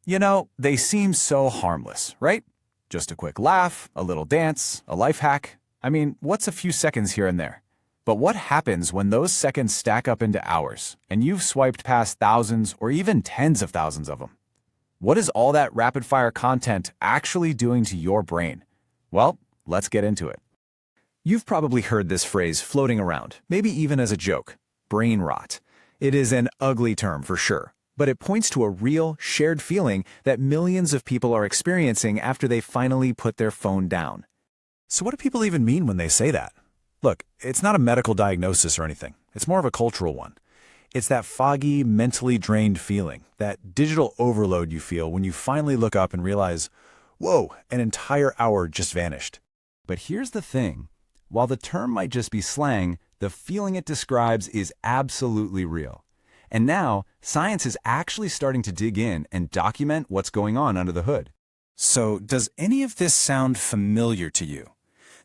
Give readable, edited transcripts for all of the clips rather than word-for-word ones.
You know, they seem so harmless, right? Just a quick laugh, a little dance, a life hack. I mean, what's a few seconds here and there? But what happens when those seconds stack up into hours, and you've swiped past thousands or even tens of thousands of them? What is all that rapid-fire content actually doing to your brain? Well, let's get into it. You've probably heard this phrase floating around, maybe even as a joke: brain rot. It is an ugly term for sure, but it points to a real, shared feeling that millions of people are experiencing after they finally put their phone down. So what do people even mean when they say that? Look, it's not a medical diagnosis or anything. It's more of a cultural one. It's that foggy, mentally drained feeling, that digital overload you feel when you finally look up and realize, whoa, an entire hour just vanished. But here's the thing. While the term might just be slang, the feeling it describes is absolutely real. And now, science is actually starting to dig in and document what's going on under the hood. So, does any of this sound familiar to you?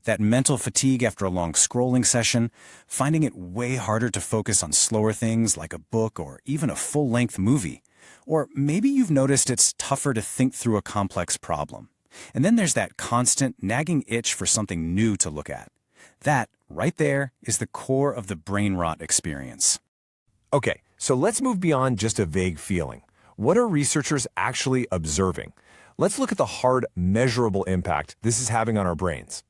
That mental fatigue after a long scrolling session, finding it way harder to focus on slower things like a book or even a full-length movie. Or maybe you've noticed it's tougher to think through a complex problem. And then there's that constant, nagging itch for something new to look at. That, right there, is the core of the brain rot experience. Okay, so let's move beyond just a vague feeling. What are researchers actually observing? Let's look at the hard, measurable impact this is having on our brains.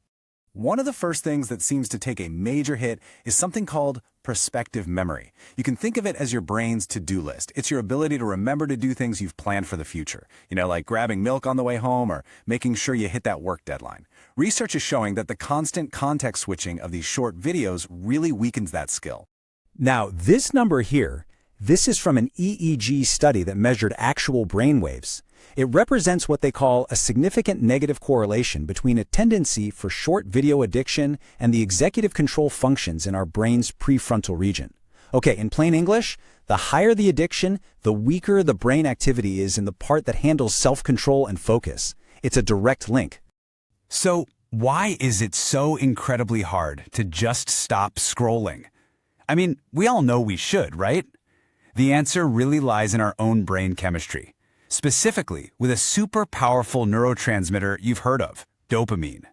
One of the first things that seems to take a major hit is something called prospective memory. You can think of it as your brain's to-do list. It's your ability to remember to do things you've planned for the future. You know, like grabbing milk on the way home or making sure you hit that work deadline. Research is showing that the constant context switching of these short videos really weakens that skill. Now, this number here, this is from an EEG study that measured actual brain waves. It represents what they call a significant negative correlation between a tendency for short video addiction and the executive control functions in our brain's prefrontal region. Okay, in plain English, the higher the addiction, the weaker the brain activity is in the part that handles self-control and focus. It's a direct link. So, why is it so incredibly hard to just stop scrolling? I mean, we all know we should, right? The answer really lies in our own brain chemistry. Specifically with a super powerful neurotransmitter you've heard of, dopamine.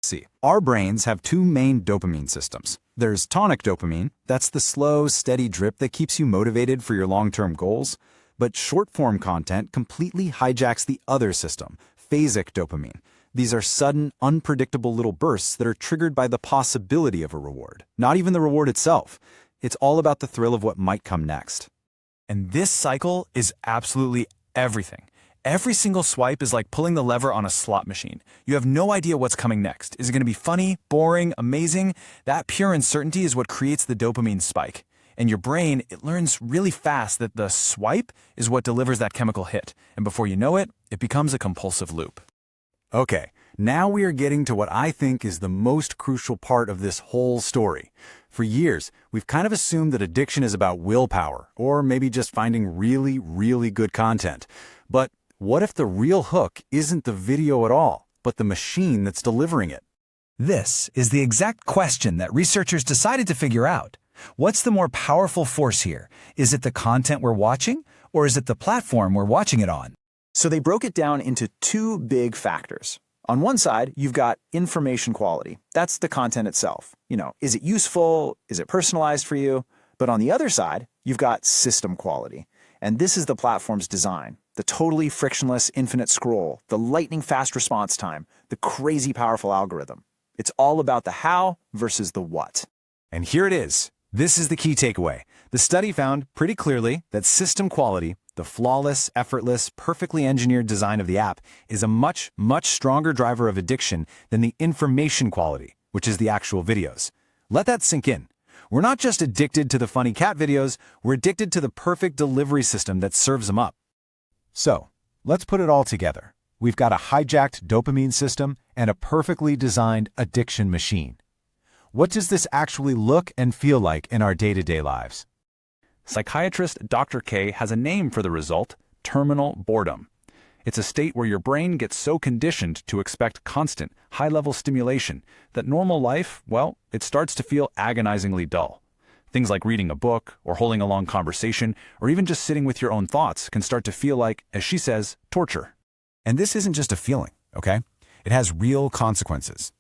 See, our brains have two main dopamine systems. There's tonic dopamine, that's the slow, steady drip that keeps you motivated for your long-term goals. But short-form content completely hijacks the other system, phasic dopamine. These are sudden, unpredictable little bursts that are triggered by the possibility of a reward, not even the reward itself. It's all about the thrill of what might come next. And this cycle is absolutely everything. Every single swipe is like pulling the lever on a slot machine. You have no idea what's coming next. Is it going to be funny, boring, amazing? That pure uncertainty is what creates the dopamine spike. And your brain, it learns really fast that the swipe is what delivers that chemical hit. And before you know it, it becomes a compulsive loop. Okay, now we are getting to what I think is the most crucial part of this whole story. For years, we've kind of assumed that addiction is about willpower, or maybe just finding really, really good content. But what if the real hook isn't the video at all, but the machine that's delivering it? This is the exact question that researchers decided to figure out. What's the more powerful force here? Is it the content we're watching, or is it the platform we're watching it on? So they broke it down into two big factors. On one side, you've got information quality. That's the content itself. You know, is it useful? Is it personalized for you? But on the other side, you've got system quality. And this is the platform's design. The totally frictionless infinite scroll, the lightning fast response time, the crazy powerful algorithm. It's all about the how versus the what. And here it is. This is the key takeaway. The study found pretty clearly that system quality, the flawless, effortless, perfectly engineered design of the app, is a much, much stronger driver of addiction than the information quality, which is the actual videos. Let that sink in. We're not just addicted to the funny cat videos, we're addicted to the perfect delivery system that serves them up. So, let's put it all together. We've got a hijacked dopamine system and a perfectly designed addiction machine. What does this actually look and feel like in our day-to-day lives? Psychiatrist Dr. K has a name for the result: terminal boredom. It's a state where your brain gets so conditioned to expect constant, high-level stimulation that normal life, well, it starts to feel agonizingly dull. Things like reading a book, or holding a long conversation, or even just sitting with your own thoughts can start to feel like, as she says, torture. And this isn't just a feeling, okay? It has real consequences.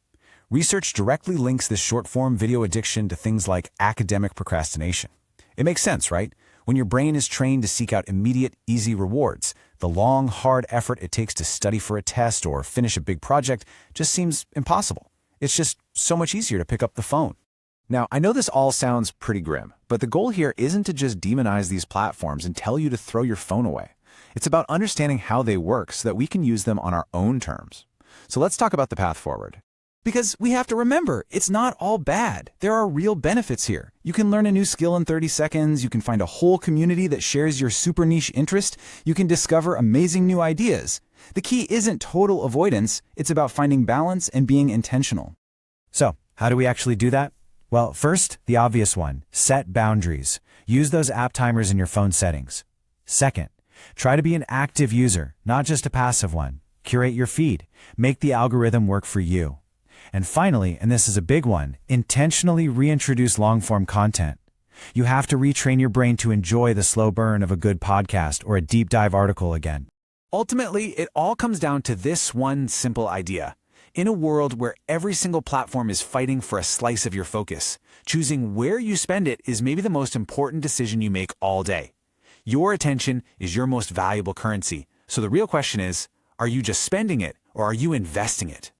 Research directly links this short-form video addiction to things like academic procrastination. It makes sense, right? When your brain is trained to seek out immediate, easy rewards, the long, hard effort it takes to study for a test or finish a big project just seems impossible. It's just so much easier to pick up the phone. Now, I know this all sounds pretty grim, but the goal here isn't to just demonize these platforms and tell you to throw your phone away. It's about understanding how they work so that we can use them on our own terms. So let's talk about the path forward. Because we have to remember, it's not all bad. There are real benefits here. You can learn a new skill in 30 seconds, you can find a whole community that shares your super niche interest, you can discover amazing new ideas. The key isn't total avoidance, it's about finding balance and being intentional. So, how do we actually do that? Well, first, the obvious one, set boundaries. Use those app timers in your phone settings. Second, try to be an active user, not just a passive one. Curate your feed. Make the algorithm work for you. And finally, and this is a big one, intentionally reintroduce long-form content. You have to retrain your brain to enjoy the slow burn of a good podcast or a deep dive article again. Ultimately, it all comes down to this one simple idea. In a world where every single platform is fighting for a slice of your focus, choosing where you spend it is maybe the most important decision you make all day. Your attention is your most valuable currency. So the real question is, are you just spending it or are you investing it?